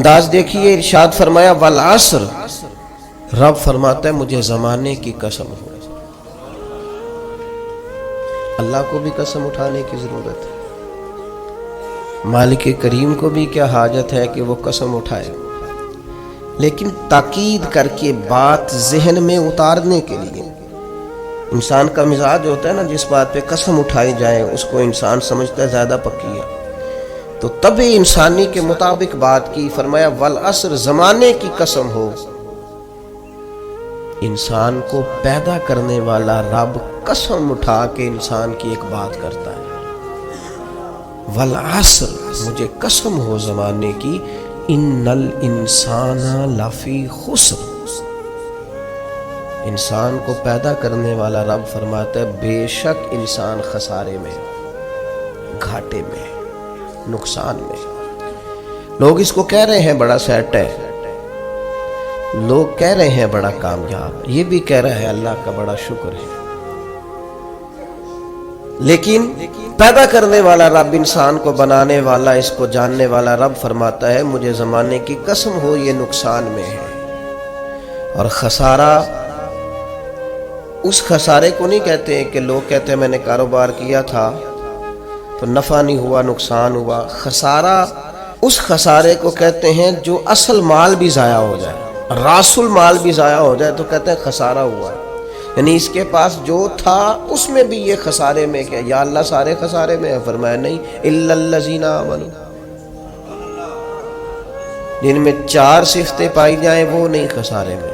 انداز دیکھیے، ارشاد فرمایا والعصر، رب فرماتا ہے مجھے زمانے کی قسم ہو۔ اللہ کو بھی قسم اٹھانے کی ضرورت ہے، مالک کریم کو بھی کیا حاجت ہے کہ وہ قسم اٹھائے، لیکن تاکید کر کے بات ذہن میں اتارنے کے لیے۔ انسان کا مزاج ہوتا ہے نا، جس بات پہ قسم اٹھائی جائے اس کو انسان سمجھتا ہے زیادہ پکی ہے، تو تب انسانی کے مطابق بات کی۔ فرمایا والعصر، زمانے کی قسم ہو۔ انسان کو پیدا کرنے والا رب قسم اٹھا کے انسان کی ایک بات کرتا ہے، والعصر، مجھے قسم ہو زمانے کی، ان الانسان لفی خسر، انسان کو پیدا کرنے والا رب فرماتا ہے بے شک انسان خسارے میں، گھاٹے میں، نقصان میں۔ لوگ اس کو کہہ رہے ہیں بڑا سیٹ ہے، لوگ کہہ رہے ہیں بڑا کامیاب، یہ بھی کہہ رہا ہے اللہ کا بڑا شکر ہے، لیکن پیدا کرنے والا رب، انسان کو بنانے والا، اس کو جاننے والا رب فرماتا ہے مجھے زمانے کی قسم ہو یہ نقصان میں ہے۔ اور خسارہ اس خسارے کو نہیں کہتے ہیں کہ لوگ کہتے ہیں میں نے کاروبار کیا تھا تو نفع نہیں ہوا، نقصان ہوا۔ خسارہ اس خسارے کو کہتے ہیں جو اصل مال بھی ضائع ہو جائے، راس المال بھی ضائع ہو جائے تو کہتے ہیں خسارہ ہوا ہے، یعنی اس کے پاس جو تھا اس میں بھی یہ خسارے میں کیا؟ یا اللہ سارے خسارے میں ہے؟ فرمایا نہیں، الا الذین آمنوا، جن میں 4 صفتیں پائی جائیں وہ نہیں خسارے میں۔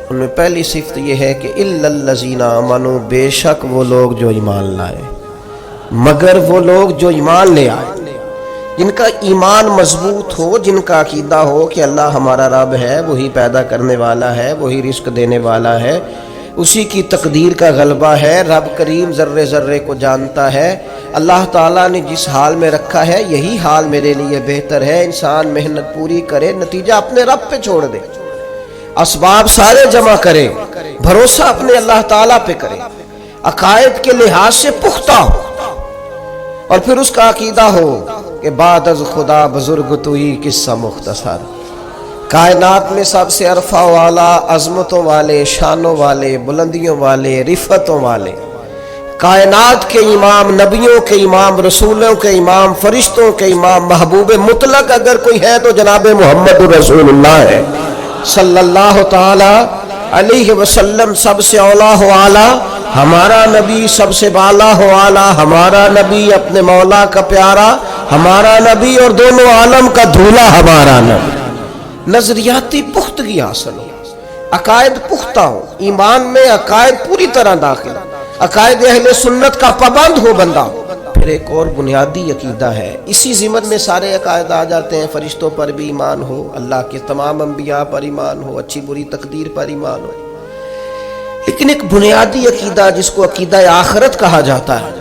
ان میں پہلی صفت یہ ہے کہ الا الذین آمنوا، بے شک وہ لوگ جو ایمان لائے، مگر وہ لوگ جو ایمان لے آئے، جن کا ایمان مضبوط ہو، جن کا عقیدہ ہو کہ اللہ ہمارا رب ہے، وہی پیدا کرنے والا ہے، وہی رزق دینے والا ہے، اسی کی تقدیر کا غلبہ ہے، رب کریم ذرے ذرے کو جانتا ہے، اللہ تعالیٰ نے جس حال میں رکھا ہے یہی حال میرے لیے بہتر ہے۔ انسان محنت پوری کرے، نتیجہ اپنے رب پہ چھوڑ دے، اسباب سارے جمع کرے، بھروسہ اپنے اللہ تعالیٰ پہ کرے، عقائد کے لحاظ سے پختہ ہو، اور پھر اس کا عقیدہ ہو کہ بعد از خدا بزرگ تو ہی قصہ مختصر، کائنات میں سب سے عرفہ والا، عظمتوں والے، شانوں والے، بلندیوں والے، رفتوں والے، کائنات کے امام، نبیوں کے امام، رسولوں کے امام، فرشتوں کے امام، محبوب مطلق اگر کوئی ہے تو جناب محمد رسول اللہ ہے صلی اللہ تعالی علیہ وسلم۔ سب سے اولا ہو اعلیٰ ہمارا نبی، سب سے بالا ہو اعلیٰ ہمارا نبی، اپنے مولا کا پیارا ہمارا نبی، اور دونوں عالم کا دھولا ہمارا نبی۔ نظریاتی پختگی حاصل ہو، عقائد پختہ ہو، ایمان میں عقائد پوری طرح داخل، عقائد اہل سنت کا پابند ہو بندہ۔ پھر ایک اور بنیادی عقیدہ ہے، اسی ضمن میں سارے عقائد آ جاتے ہیں، فرشتوں پر بھی ایمان ہو، اللہ کے تمام انبیاء پر ایمان ہو، اچھی بری تقدیر پر ایمان ہو، لیکن ایک بنیادی عقیدہ جس کو عقیدہ آخرت کہا جاتا ہے،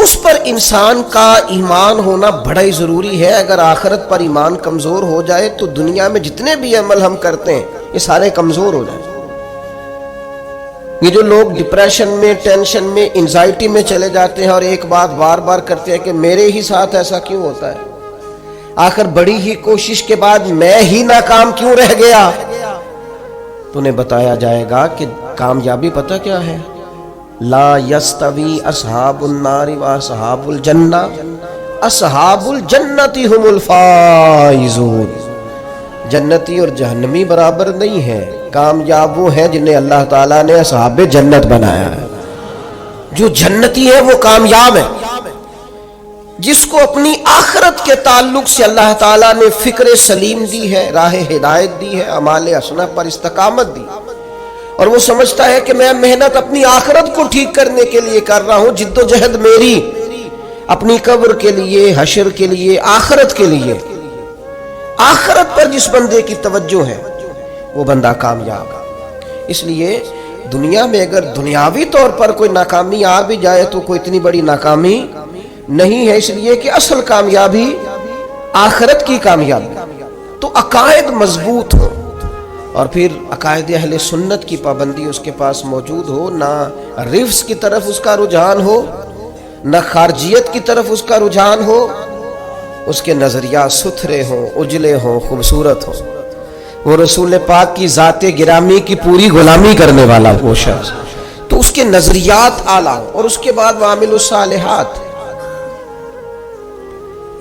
اس پر انسان کا ایمان ہونا بڑا ہی ضروری ہے۔ اگر آخرت پر ایمان کمزور ہو جائے تو دنیا میں جتنے بھی عمل ہم کرتے ہیں یہ سارے کمزور ہو جائیں۔ یہ جو لوگ ڈپریشن میں، ٹینشن میں، انزائٹی میں چلے جاتے ہیں اور ایک بات بار بار کرتے ہیں کہ میرے ہی ساتھ ایسا کیوں ہوتا ہے، آخر بڑی ہی کوشش کے بعد میں ہی ناکام کیوں رہ گیا، تو انہیں بتایا جائے گا کہ کامیابی پتہ کیا ہے؟ لا یستوی اصحاب النار و اصحاب الجنہ، اصحاب الجنت هم الفائزون، جنتی اور جہنمی برابر نہیں ہے، کامیاب وہ ہیں جنہیں اللہ تعالیٰ نے اصحاب جنت بنایا ہے۔ جو جنتی ہے وہ کامیاب ہے، جس کو اپنی آخرت کے تعلق سے اللہ تعالیٰ نے فکر سلیم دی ہے، راہ ہدایت دی ہے، اعمال حسنہ پر استقامت دی، اور وہ سمجھتا ہے کہ میں محنت اپنی آخرت کو ٹھیک کرنے کے لیے کر رہا ہوں، جد و جہد میری اپنی قبر کے لیے، حشر کے لیے، آخرت کے لیے۔ آخرت پر جس بندے کی توجہ ہے وہ بندہ کامیاب ہے۔ اس لیے دنیا میں اگر دنیاوی طور پر کوئی ناکامی آ بھی جائے تو کوئی اتنی بڑی ناکامی نہیں ہے، اس لیے کہ اصل کامیابی آخرت کی کامیابی۔ تو عقائد مضبوط ہو، اور پھر عقائد اہل سنت کی پابندی اس کے پاس موجود ہو، نہ رفض کی طرف اس کا رجحان ہو، نہ خارجیت کی طرف اس کا رجحان ہو، اس کے نظریات ستھرے ہوں، اجلے ہوں، خوبصورت ہوں، وہ رسول پاک کی ذات گرامی کی پوری غلامی کرنے والا وہ شخص، تو اس کے نظریات اعلیٰ ہوں، اور اس کے بعد وعامل الصالحات،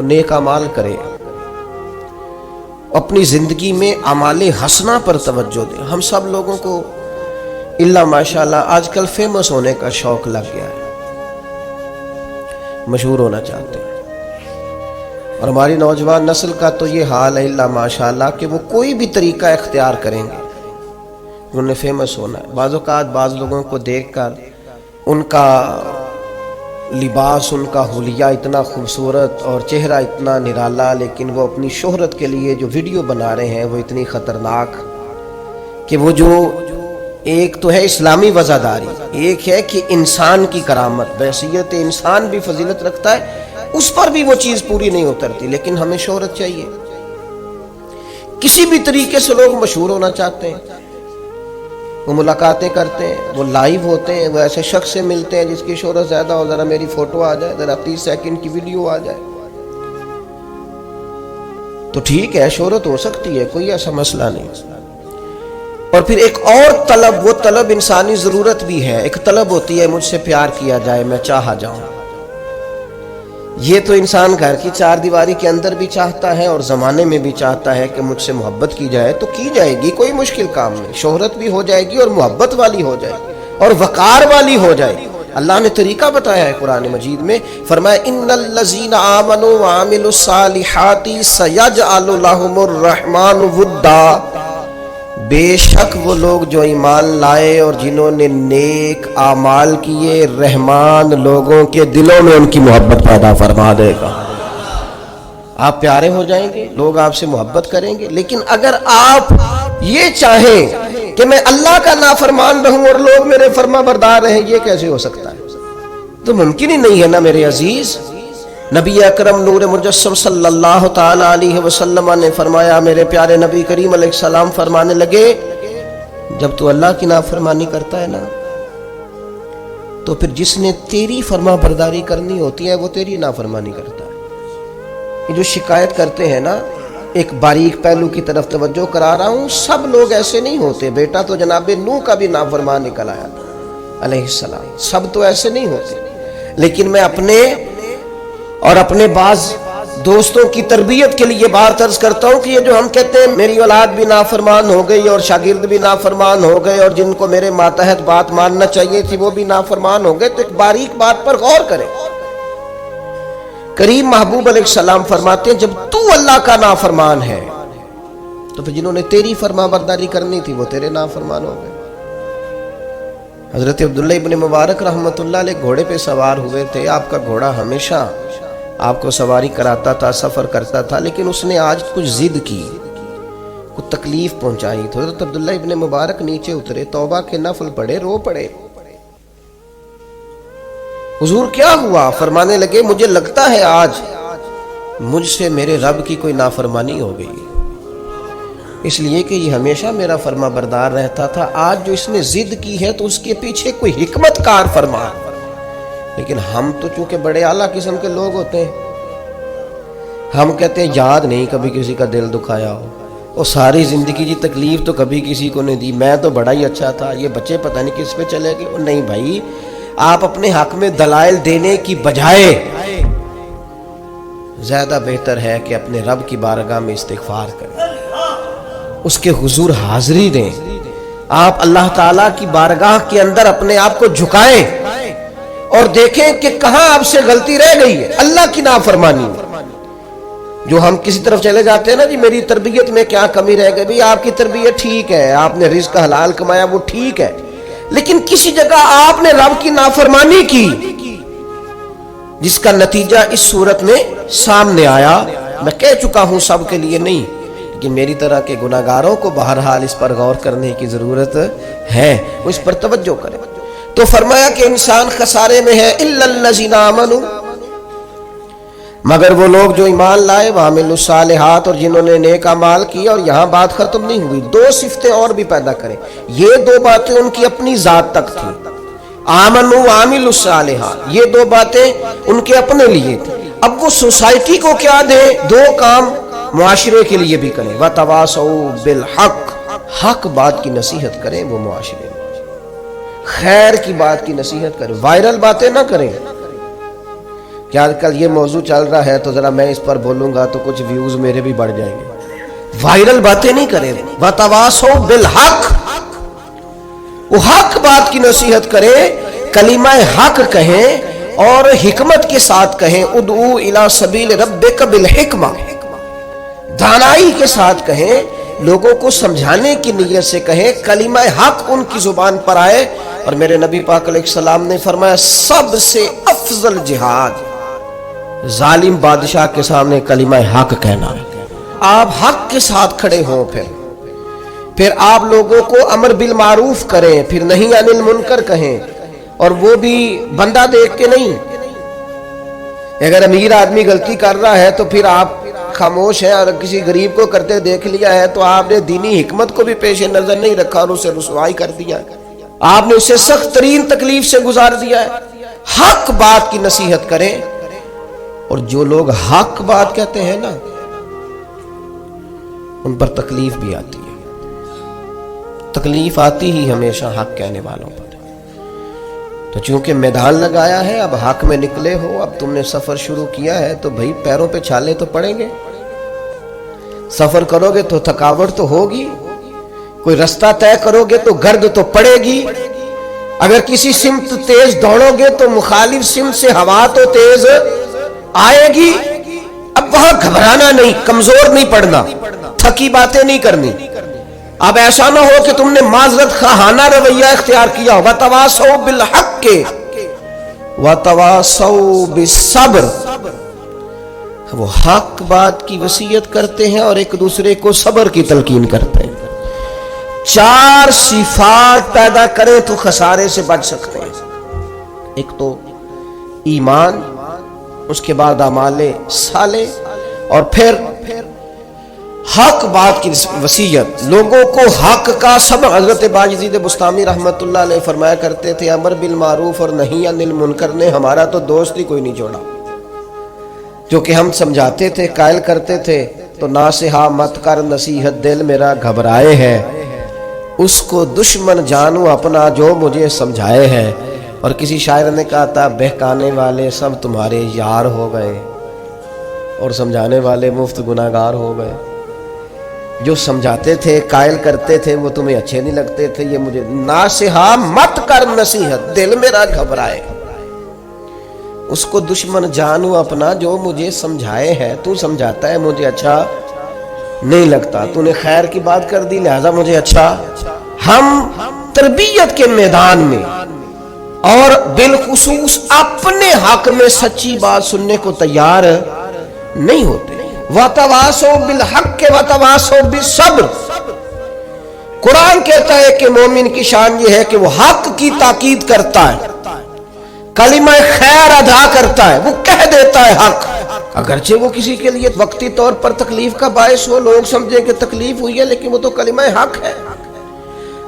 نیک اعمال کرے، اپنی زندگی میں اعمال حسنہ پر توجہ دے۔ ہم سب لوگوں کو اللہ ماشاءاللہ آج کل فیمس ہونے کا شوق لگ گیا ہے، مشہور ہونا چاہتے ہیں، اور ہماری نوجوان نسل کا تو یہ حال ہے اللہ ماشاءاللہ کہ وہ کوئی بھی طریقہ اختیار کریں گے، انہوں نے فیمس ہونا ہے۔ بعض اوقات بعض لوگوں کو دیکھ کر ان کا لباس، ان کا حلیہ اتنا خوبصورت اور چہرہ اتنا نرالا، لیکن وہ اپنی شہرت کے لیے جو ویڈیو بنا رہے ہیں وہ اتنی خطرناک کہ وہ جو ایک تو ہے اسلامی وزاداری، ایک ہے کہ انسان کی کرامت، بحیثیت انسان بھی فضیلت رکھتا ہے، اس پر بھی وہ چیز پوری نہیں اترتی، لیکن ہمیں شہرت چاہیے، کسی بھی طریقے سے لوگ مشہور ہونا چاہتے ہیں، وہ ملاقاتیں کرتے ہیں، وہ لائیو ہوتے ہیں، وہ ایسے شخص سے ملتے ہیں جس کی شہرت زیادہ ہو، ذرا میری فوٹو آ جائے، ذرا 30 سیکنڈ کی ویڈیو آ جائے، تو ٹھیک ہے شہرت ہو سکتی ہے، کوئی ایسا مسئلہ نہیں۔ اور پھر ایک اور طلب، وہ طلب انسانی ضرورت بھی ہے، ایک طلب ہوتی ہے مجھ سے پیار کیا جائے، میں چاہا جاؤں، یہ تو انسان گھر کی چار دیواری کے اندر بھی چاہتا ہے اور زمانے میں بھی چاہتا ہے کہ مجھ سے محبت کی جائے، تو کی جائے گی، کوئی مشکل کام نہیں، شہرت بھی ہو جائے گی اور محبت والی ہو جائے گی اور وقار والی ہو جائے گی۔ اللہ نے طریقہ بتایا ہے قرآن مجید میں، فرمایا ان الذین آمنوا وعملوا الصالحات سیجعل لهم الرحمن ودا، بے شک وہ لوگ جو ایمان لائے اور جنہوں نے نیک اعمال کیے، رحمان لوگوں کے دلوں میں ان کی محبت پیدا فرما دے گا، آپ پیارے ہو جائیں گے، لوگ آپ سے محبت کریں گے۔ لیکن اگر آپ یہ چاہیں کہ میں اللہ کا نافرمان رہوں اور لوگ میرے فرما بردار رہیں، یہ کیسے ہو سکتا ہے؟ تو ممکن ہی نہیں ہے نا میرے عزیز۔ نبی اکرم نور مجسم صلی اللہ تعالی علیہ وسلم نے فرمایا، میرے پیارے نبی کریم علیہ السلام فرمانے لگے، جب تو اللہ کی نافرمانی کرتا ہے نا، تو پھر جس نے تیری فرما برداری کرنی ہوتی ہے وہ تیری نافرمانی کرتا ہے۔ یہ جو شکایت کرتے ہیں نا، ایک باریک پہلو کی طرف توجہ کرا رہا ہوں، سب لوگ ایسے نہیں ہوتے، بیٹا تو جناب نوح کا بھی نافرمان نکل آیا علیہ السلام، سب تو ایسے نہیں ہوتے، لیکن میں اپنے بعض دوستوں کی تربیت کے لیے بات عرض کرتا ہوں کہ یہ جو ہم کہتے ہیں میری اولاد بھی نافرمان ہو گئی اور شاگرد بھی نافرمان ہو گئے اور جن کو میرے ماتحت بات ماننا چاہیے تھی وہ بھی نافرمان ہو گئے، تو ایک باریک بات پر غور کریں۔ کریم محبوب علیہ السلام فرماتے ہیں جب تو اللہ کا نافرمان ہے تو پھر جنہوں نے تیری فرما برداری کرنی تھی وہ تیرے نافرمان ہو گئے۔ حضرت عبداللہ ابن مبارک رحمۃ اللہ علیہ گھوڑے پہ سوار ہوئے تھے، آپ کا گھوڑا ہمیشہ آپ کو سواری کراتا تھا، سفر کرتا تھا، لیکن اس نے آج کچھ ضد کی، کچھ تکلیف پہنچائی، تو حضرت عبداللہ ابن مبارک نیچے اترے، توبہ کے نفل پڑھے، رو پڑے، حضور کیا ہوا؟ فرمانے لگے مجھے لگتا ہے آج مجھ سے میرے رب کی کوئی نافرمانی ہو گئی، اس لیے کہ یہ ہمیشہ میرا فرما بردار رہتا تھا، آج جو اس نے ضد کی ہے تو اس کے پیچھے کوئی حکمت کار فرما۔ لیکن ہم تو چونکہ بڑے اعلیٰ قسم کے لوگ ہوتے ہیں، ہم کہتے ہیں یاد نہیں کبھی کسی کا دل دکھایا ہو، اور ساری زندگی کی تکلیف تو کبھی کسی کو نہیں دی، میں تو بڑا ہی اچھا تھا، یہ بچے پتہ نہیں کس پہ چلے گئے۔ نہیں بھائی، آپ اپنے حق میں دلائل دینے کی بجائے زیادہ بہتر ہے کہ اپنے رب کی بارگاہ میں استغفار کریں، اس کے حضور حاضری دیں، آپ اللہ تعالیٰ کی بارگاہ کے اندر اپنے آپ کو جھکائیں اور دیکھیں کہ کہاں آپ سے غلطی رہ گئی ہے، اللہ کی نافرمانی میں۔ جو ہم کسی طرف چلے جاتے ہیں نا، جی میری تربیت میں کیا کمی رہ گئی، بھی آپ کی تربیت ٹھیک ہے، آپ نے رزق حلال کمایا وہ ٹھیک ہے، لیکن کسی جگہ آپ نے رب کی نافرمانی کی جس کا نتیجہ اس صورت میں سامنے آیا۔ میں کہہ چکا ہوں سب کے لیے نہیں، لیکن میری طرح کے گناہگاروں کو بہرحال اس پر غور کرنے کی ضرورت ہے، وہ اس پر توجہ کریں۔ تو فرمایا کہ انسان خسارے میں ہے، الا الذین آمنوا، مگر وہ لوگ جو ایمان لائے، وعملوا الصالحات، اور جنہوں نے نیک اعمال کیا۔ اور یہاں بات ختم نہیں ہوئی، دو صفتیں اور بھی پیدا کریں، یہ دو باتیں ان کی اپنی ذات تک تھیں، آمنوا وعملوا الصالحات، یہ دو باتیں ان کے اپنے لیے تھیں، اب وہ سوسائٹی کو کیا دے؟ دو کام معاشرے کے لیے بھی کریں، وَتَوَاصَوْا بِالْحَقِّ، حق بات کی نصیحت کریں وہ معاشرے میں، خیر کی بات کی نصیحت کریں، وائرل باتیں نہ کریں کہ آج کل یہ موضوع چل رہا ہے تو ذرا میں اس پر بولوں گا تو کچھ ویوز میرے بھی بڑھ جائیں گے، وائرل باتیں نہیں کریں، وَتَوَاصَوْا بِالْحَقِّ، وہ حق بات کی نصیحت کریں، کلمہ حق کہیں اور حکمت کے ساتھ کہیں، ادعو الی سبیل ربک بالحکمہ، دانائی کے ساتھ کہیں، لوگوں کو سمجھانے کی نیت سے کہیں، کلمہ حق ان کی زبان پر آئے۔ اور میرے نبی پاک علیہ السلام نے فرمایا سب سے افضل جہاد ظالم بادشاہ کے سامنے کلمہ حق کہنا ہے۔ آپ حق کے ساتھ کھڑے ہوں، پھر آپ لوگوں کو امر بالمعروف کریں، پھر نہی عن المنکر کہیں، اور وہ بھی بندہ دیکھ کے نہیں۔ اگر امیر آدمی غلطی کر رہا ہے تو پھر آپ خاموش ہیں، اور کسی غریب کو کرتے دیکھ لیا ہے تو آپ نے دینی حکمت کو بھی پیش نظر نہیں رکھا اور اسے رسوائی کر دیا، آپ نے اسے سخت ترین تکلیف سے گزار دیا ہے۔ حق بات کی نصیحت کریں، اور جو لوگ حق بات کہتے ہیں نا ان پر تکلیف بھی آتی ہے، تکلیف آتی ہی ہمیشہ حق کہنے والوں پر۔ تو چونکہ میدان لگایا ہے، اب حق میں نکلے ہو، اب تم نے سفر شروع کیا ہے تو بھئی پیروں پہ چھالے تو پڑیں گے، سفر کرو گے تو تھکاوٹ تو ہوگی، کوئی رستہ طے کرو گے تو گرد تو پڑے گی، اگر کسی سمت تیز دوڑو گے تو مخالف سمت سے ہوا تو تیز آئے گی۔ اب وہاں گھبرانا نہیں، کمزور نہیں پڑنا، تھکی باتیں نہیں کرنی۔ اب ایسا نہ ہو کہ تم نے معذرت خواہانہ رویہ اختیار کیا، وَتَوَاصَوْا بِالْحَقِّ وَتَوَاصَوْا بِالصَّبْرِ، وہ حق بات کی وصیت کرتے ہیں اور ایک دوسرے کو صبر کی تلقین کرتے ہیں۔ چار صفات پیدا کریں تو خسارے سے بچ سکتے ہیں، ایک تو ایمان، اس کے بعد اعمال صالح، اور پھر حق بات کی وصیت، لوگوں کو حق کا سبق۔ حضرت باجزید بستامی رحمت اللہ علیہ فرمایا کرتے تھے امر بالمعروف اور نہی عن المنکر نے ہمارا تو دوست ہی کوئی نہیں چھوڑا، جو کہ ہم سمجھاتے تھے، قائل کرتے تھے تو ناصحہ مت کر نصیحت دل میرا گھبرائے ہے، اس کو دشمن جانو اپنا جو مجھے سمجھائے ہے۔ اور کسی شاعر نے کہا تھا بہکانے والے سب تمہارے یار ہو گئے اور سمجھانے والے مفت گناہگار ہو گئے، جو سمجھاتے تھے، قائل کرتے تھے، وہ تمہیں اچھے نہیں لگتے تھے۔ یہ مجھے ناصحہ مت کر نصیحت دل میرا گھبرائے، اس کو دشمن جانو اپنا جو مجھے سمجھائے ہے، تو سمجھاتا ہے مجھے اچھا نہیں لگتا، تو نے خیر کی بات کر دی لہذا مجھے اچھا۔ ہم تربیت کے میدان میں اور بالخصوص اپنے حق میں سچی بات سننے کو تیار نہیں ہوتے۔ وَتَوَاصَوْا بِالْحَقِّ وَتَوَاصَوْا بِالصَّبْرِ، قرآن کہتا ہے کہ مومن کی شان یہ ہے کہ وہ حق کی تاکید کرتا ہے، کلمہ خیر ادا کرتا ہے، وہ کہہ دیتا ہے حق، اگرچہ وہ کسی کے لیے وقتی طور پر تکلیف کا باعث ہو، لوگ سمجھے کہ تکلیف ہوئی ہے لیکن وہ تو کلمہ حق ہے۔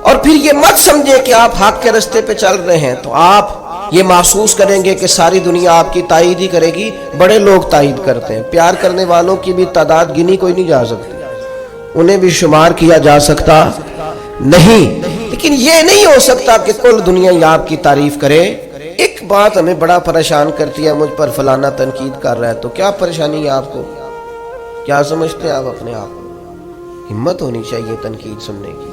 اور پھر یہ مت سمجھے کہ آپ حق کے رستے پہ چل رہے ہیں تو آپ یہ محسوس کریں گے کہ ساری دنیا آپ کی تائید ہی کرے گی۔ بڑے لوگ تائید کرتے ہیں، پیار کرنے والوں کی بھی تعداد گنی کوئی نہیں جا سکتی، انہیں بھی شمار کیا جا سکتا نہیں، لیکن یہ نہیں ہو سکتا کہ کل دنیا ہی آپ کی تعریف کرے۔ ایک بات ہمیں بڑا پریشان کرتی ہے، مجھ پر فلانا تنقید کر رہا ہے، تو کیا پریشانی ہے آپ کو؟ کیا سمجھتے ہیں آپ اپنے آپ کو؟ ہمت ہونی چاہیے تنقید سننے کی۔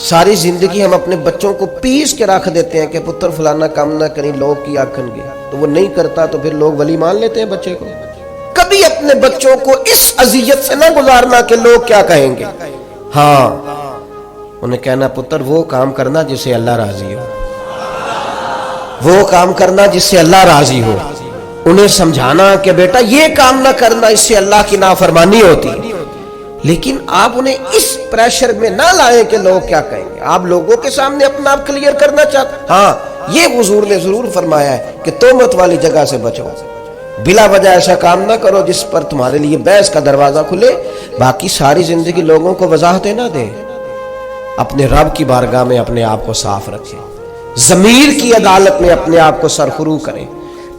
ساری زندگی ہم اپنے بچوں کو پیس کے رکھ دیتے ہیں کہ پتر فلانا کام نہ کریں لوگ کی آکھن گے، تو وہ نہیں کرتا تو پھر لوگ ولی مان لیتے ہیں بچے کو۔ کبھی اپنے بچوں کو اس اذیت سے نہ گزارنا کہ لوگ کیا کہیں گے، ہاں انہیں کہنا پتر وہ کام کرنا جس سے اللہ راضی ہو، وہ کام کرنا جس سے اللہ راضی ہو۔ انہیں سمجھانا کہ بیٹا یہ کام نہ کرنا، اس سے اللہ کی نافرمانی ہوتی، لیکن آپ انہیں اس پریشر میں نہ لائیں کہ لوگ کیا کہیں گے۔ آپ لوگوں کے سامنے اپنا آپ کلیئر کرنا چاہتے ہیں، ہاں یہ حضور نے ضرور فرمایا ہے کہ تہمت والی جگہ سے بچو، بلا وجہ ایسا کام نہ کرو جس پر تمہارے لیے بحث کا دروازہ کھلے۔ باقی ساری زندگی لوگوں کو وضاحتیں نہ دیں، اپنے رب کی بارگاہ میں اپنے آپ کو صاف رکھیں، ضمیر کی عدالت میں اپنے آپ کو سرخرو کریں،